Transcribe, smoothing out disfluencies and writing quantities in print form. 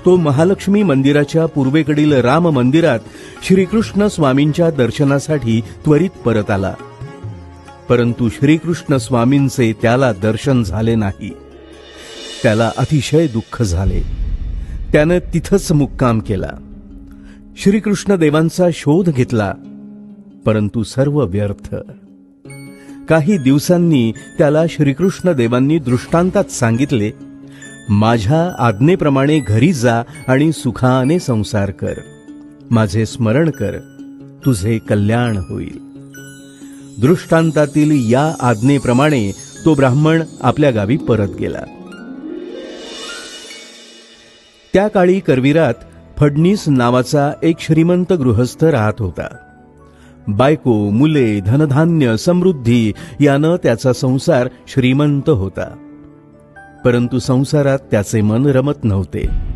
तो महालक्ष्मी मंदिराच्या पूर्वेकडील राम मंदिरात श्रीकृष्ण स्वामींच्या दर्शनासाठी त्वरित परत आला. परंतु श्रीकृष्ण स्वामींचे त्याला दर्शन झाले नाही. त्याला अतिशय दुःख झाले. त्यानं तिथंच मुक्काम केला. श्रीकृष्ण देवांचा शोध घेतला, परंतु सर्व व्यर्थ. काही दिवसांनी त्याला श्रीकृष्ण देवांनी दृष्टांतात सांगितले, माझ्या आज्ञेप्रमाणे घरी जा आणि सुखाने संसार कर. माझे स्मरण कर, तुझे कल्याण होईल. दृष्टांतातील या आज्ञेप्रमाणे तो ब्राह्मण आपल्या गावी परत गेला. त्या काळी करवीरात फडणीस नावाचा एक श्रीमंत गृहस्थ राहत होता. बायको, मुले, धनधान्य, समृद्धी यानं त्याचा संसार श्रीमंत होता. परंतु संसारात त्याचे मन रमत नव्हते.